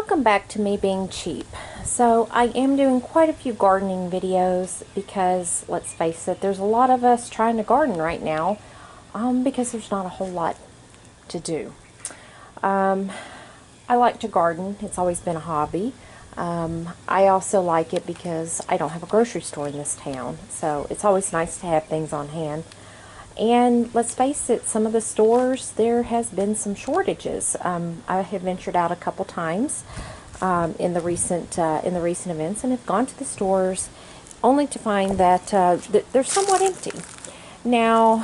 Welcome back to me being cheap. So I am doing quite a few gardening videos because, let's face it, there's a lot of us trying to garden right now because there's not a whole lot to do. I like to garden. It's always been a hobby. I also like it because I don't have a grocery store in this town, so it's always nice to have things on hand. And let's face it, some of the stores, there has been some shortages. I have ventured out a couple times in the recent events, and have gone to the stores only to find that they're somewhat empty. Now,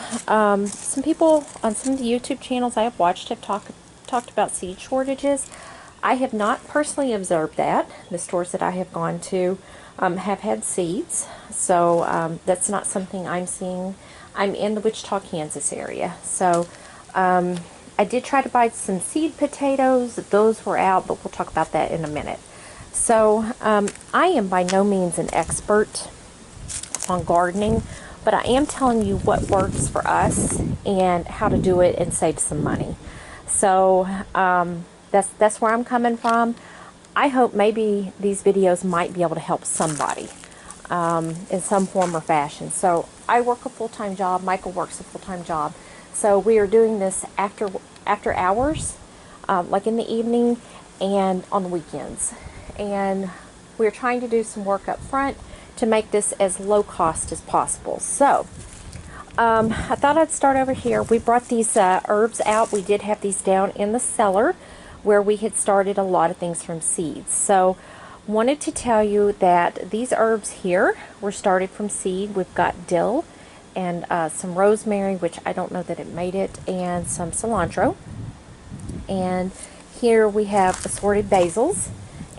some people on some of the YouTube channels I have watched have talked about seed shortages. I have not personally observed that. The stores that I have gone to have had seeds, so that's not something I'm seeing. I'm in the Wichita, Kansas area, so I did try to buy some seed potatoes. Those were out, but we'll talk about that in a minute. So I am by no means an expert on gardening, but I am telling you what works for us and how to do it and save some money. So that's where I'm coming from. I hope maybe these videos might be able to help somebody in some form or fashion. So I work a full-time job. Michael works a full-time job. So we are doing this after hours, like in the evening and on the weekends. And we're trying to do some work up front to make this as low cost as possible. So I thought I'd start over here. We brought these herbs out. We did have these down in the cellar where we had started a lot of things from seeds. So wanted to tell you that these herbs here were started from seed. We've got dill and some rosemary, which I don't know that it made it, and some cilantro. And here we have assorted basils,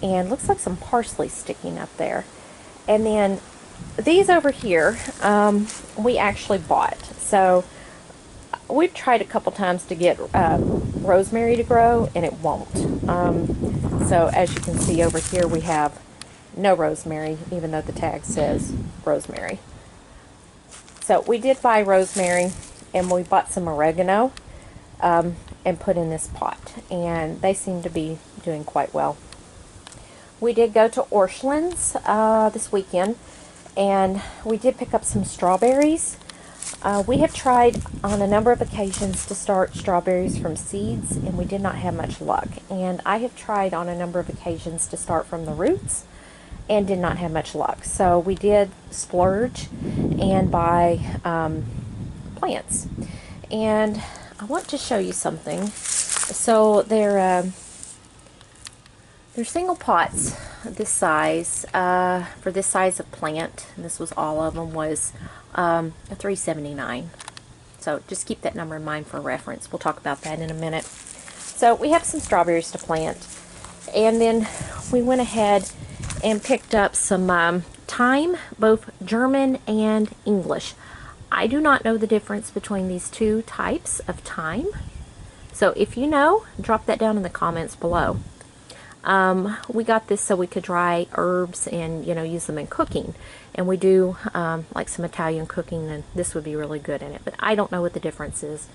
and looks like some parsley sticking up there. And then these over here, we actually bought. So we've tried a couple times to get rosemary to grow, and it won't. So as you can see over here, we have no rosemary, even though the tag says rosemary. So we did buy rosemary, and we bought some oregano and put in this pot, and they seem to be doing quite well. We did go to Orscheln's this weekend, and we did pick up some strawberries. We have tried on a number of occasions to start strawberries from seeds, and we did not have much luck. And I have tried on a number of occasions to start from the roots and did not have much luck. So we did splurge and buy plants. And I want to show you something. So they're single pots this size, for this size of plant. And this was all of them, was a $3.79. So just keep that number in mind for reference. We'll talk about that in a minute. So we have some strawberries to plant, and then we went ahead and picked up some thyme, both German and English. I do not know the difference between these two types of thyme, so if you know, drop that down in the comments below. We got this so we could dry herbs and, use them in cooking. And we do like some Italian cooking, and this would be really good in it. But I don't know what the difference is.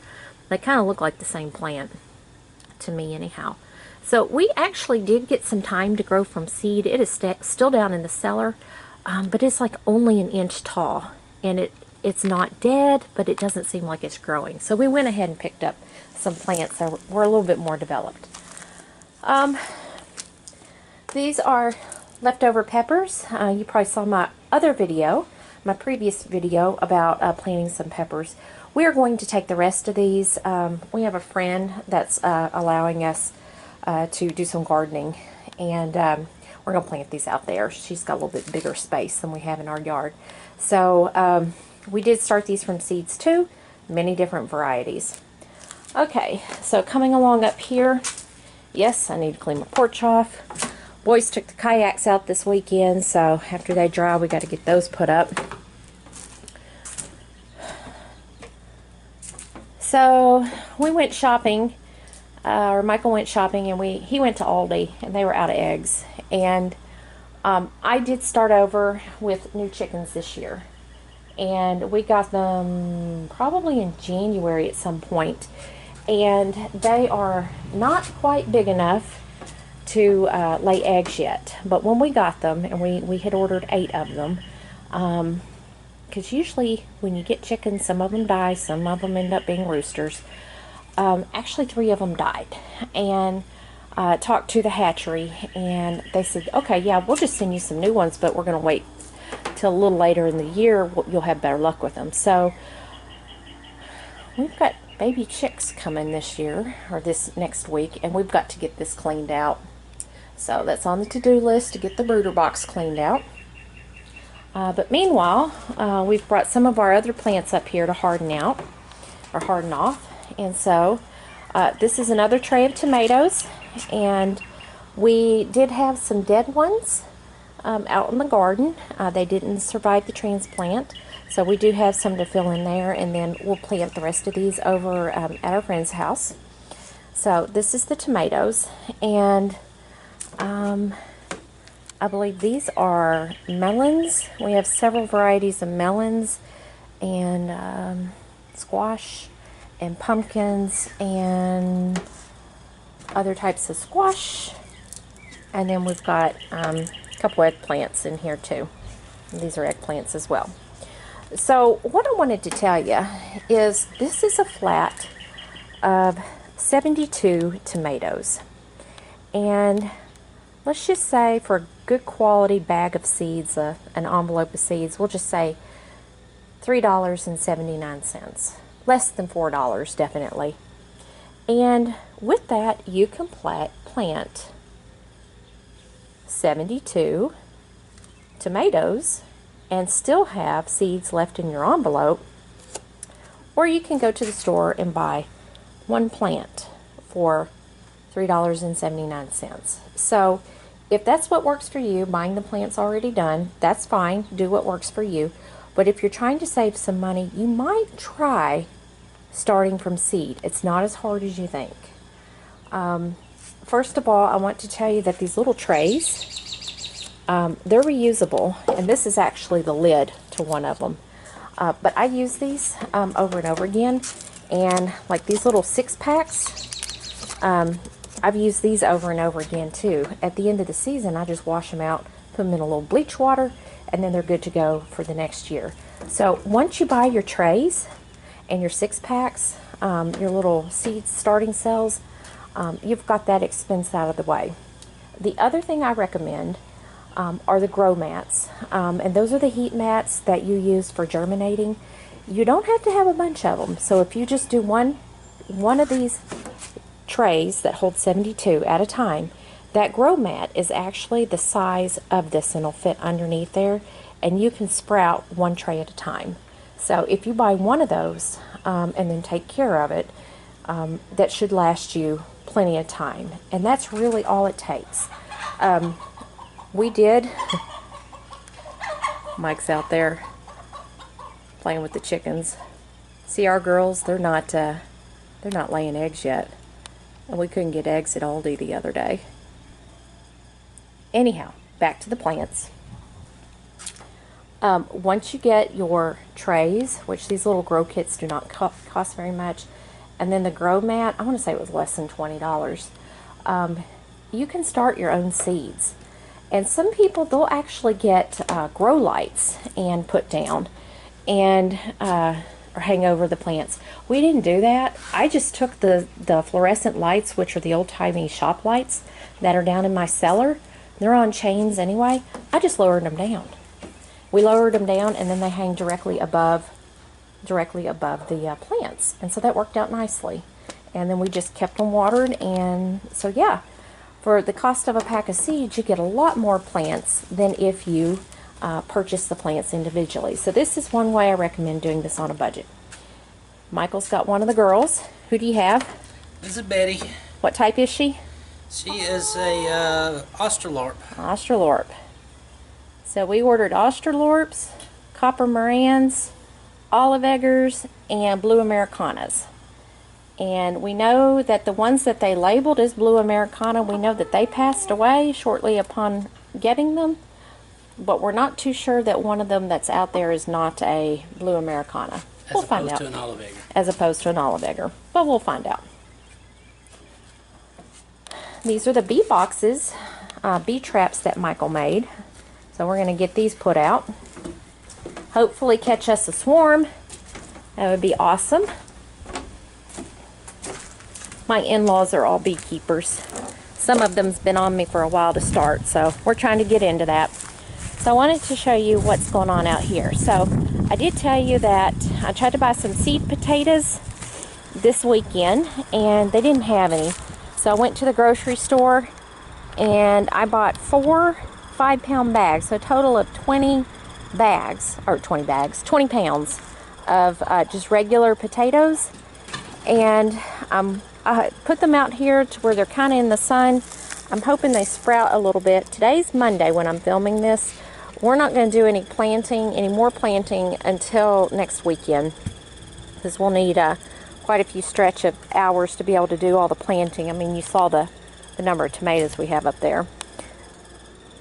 They kind of look like the same plant to me anyhow. So we actually did get some thyme to grow from seed. It is still down in the cellar, but it's like only an inch tall. And it's not dead, but it doesn't seem like it's growing. So we went ahead and picked up some plants that were a little bit more developed. These are leftover peppers. You probably saw my other video, my previous video about planting some peppers. We are going to take the rest of these. We have a friend that's allowing us to do some gardening, and we're going to plant these out there. She's got a little bit bigger space than we have in our yard. So we did start these from seeds too, many different varieties. Okay, so coming along up here, yes, I need to clean my porch off. Boys took the kayaks out this weekend, so after they dry, we got to get those put up. So we went shopping, or Michael went shopping, and he went to Aldi, and they were out of eggs. And I did start over with new chickens this year, and we got them probably in January at some point, and they are not quite big enough to lay eggs yet. But when we got them, and we had ordered 8 of them, because usually when you get chickens, some of them die, some of them end up being roosters. Actually, 3 of them died. And talked to the hatchery, and they said, okay, yeah, we'll just send you some new ones, but we're going to wait till a little later in the year. You'll have better luck with them. So we've got baby chicks coming this year, or this next week, and we've got to get this cleaned out. So that's on the to-do list, to get the brooder box cleaned out. But meanwhile, we've brought some of our other plants up here to harden out, or harden off. And so this is another tray of tomatoes, and we did have some dead ones out in the garden. They didn't survive the transplant, so we do have some to fill in there, and then we'll plant the rest of these over at our friend's house. So this is the tomatoes, and I believe these are melons. We have several varieties of melons, and squash, and pumpkins, and other types of squash. And then we've got a couple eggplants in here too. And these are eggplants as well. So what I wanted to tell you is this is a flat of 72 tomatoes. And let's just say for a good quality bag of seeds, an envelope of seeds, we'll just say $3.79. Less than $4, definitely. And with that, you can plant 72 tomatoes and still have seeds left in your envelope. Or you can go to the store and buy one plant for $3.79. So if that's what works for you, buying the plants already done, that's fine. Do what works for you. But if you're trying to save some money, you might try starting from seed. It's not as hard as you think. First of all, I want to tell you that these little trays, they're reusable, and this is actually the lid to one of them. But I use these over and over again, and like these little 6-packs, I've used these over and over again too. At the end of the season, I just wash them out, put them in a little bleach water, and then they're good to go for the next year. So once you buy your trays and your 6-packs, your little seed starting cells, you've got that expense out of the way. The other thing I recommend are the grow mats, and those are the heat mats that you use for germinating. You don't have to have a bunch of them, so if you just do one of these trays that hold 72 at a time, that grow mat is actually the size of this, and it'll fit underneath there, and you can sprout one tray at a time. So if you buy one of those and then take care of it, that should last you plenty of time, and that's really all it takes. We did. Mike's out there playing with the chickens. See, our girls, they're not laying eggs yet, and we couldn't get eggs at Aldi the other day. Anyhow, back to the plants. Once you get your trays, which these little grow kits do not cost very much, and then the grow mat, I want to say it was less than $20, you can start your own seeds. And some people, they'll actually get grow lights and put down and or hang over the plants. We didn't do that. I just took the fluorescent lights, which are the old-timey shop lights that are down in my cellar. They're on chains anyway. I just lowered them down. We lowered them down, and then they hang directly above the plants, and so that worked out nicely. And then we just kept them watered, and so yeah, for the cost of a pack of seeds, you get a lot more plants than if you purchase the plants individually. So this is one way I recommend doing this on a budget. Michael's got one of the girls. Who do you have? This is Betty. What type is she? She is a Australorp. Australorp. So we ordered Australorps, Copper Morans, Olive Eggers, and Blue Americanas. And we know that the ones that they labeled as Blue Americana, we know that they passed away shortly upon getting them, but we're not too sure that one of them that's out there is not a Blue Americana. We'll find out. As opposed to an Olive Egger. As opposed to an Olive Egger, but we'll find out. these are the bee boxes, bee traps that Michael made. So we're going to get these put out. Hopefully catch us a swarm. That would be awesome. My in-laws are all beekeepers. Some of them's been on me for a while to start, so we're trying to get into that. So I wanted to show you what's going on out here. So I did tell you that I tried to buy some seed potatoes this weekend, and they didn't have any. So I went to the grocery store, and I bought 4 5-pound bags, so a total of 20 bags, or 20 pounds of just regular potatoes. And I put them out here to where they're kind of in the sun. I'm hoping they sprout a little bit. Today's Monday when I'm filming this. We're not going to do any more planting until next weekend, because we'll need quite a few stretch of hours to be able to do all the planting. I mean, you saw the number of tomatoes we have up there.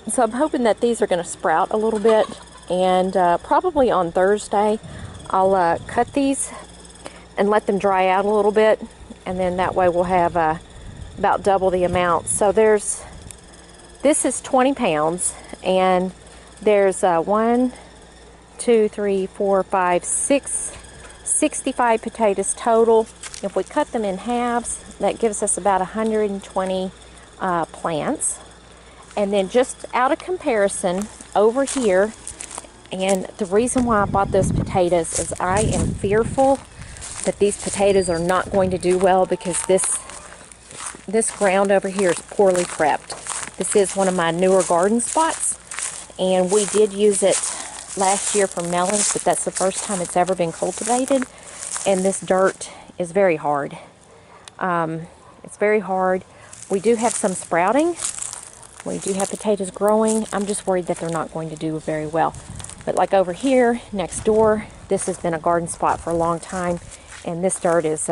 So I'm hoping that these are going to sprout a little bit, and probably on Thursday I'll cut these and let them dry out a little bit, and then that way we'll have about double the amount. So this is 20 pounds, and there's 1, 2, 3, 4, 5, 6, 65 potatoes total. If we cut them in halves, that gives us about 120 plants. And then just out of comparison over here, and the reason why I bought those potatoes is I am fearful that these potatoes are not going to do well, because this ground over here is poorly prepped. This is one of my newer garden spots, and we did use it last year for melons, but that's the first time it's ever been cultivated, and this dirt is very hard. It's very hard. We do have some sprouting. We do have potatoes growing. I'm just worried that they're not going to do very well. But like over here, next door, this has been a garden spot for a long time, and this dirt is,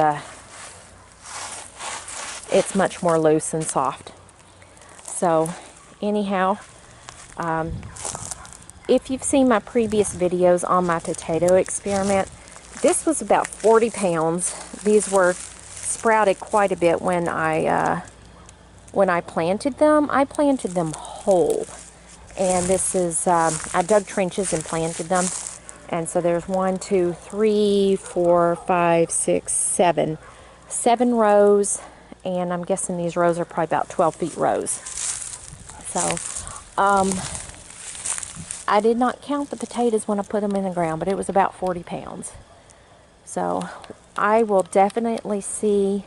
it's much more loose and soft. So anyhow, if you've seen my previous videos on my potato experiment, this was about 40 pounds. These were sprouted quite a bit when I planted them. I planted them whole. And this is, I dug trenches and planted them. And so there's 1, 2, 3, 4, 5, 6, 7. 7 rows. And I'm guessing these rows are probably about 12 feet rows. So, I did not count the potatoes when I put them in the ground, but it was about 40 pounds. So I will definitely see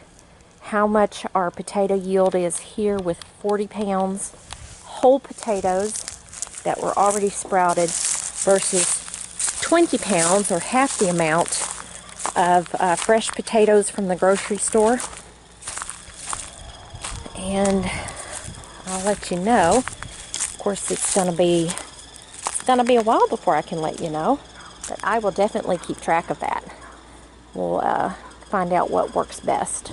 how much our potato yield is here with 40 pounds whole potatoes that were already sprouted versus 20 pounds, or half the amount, of fresh potatoes from the grocery store. And I'll let you know. Of course, it's gonna be a while before I can let you know, but I will definitely keep track of that. We'll find out what works best.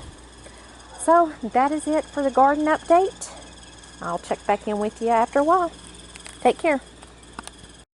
So that is it for the garden update. I'll check back in with you after a while. Take care.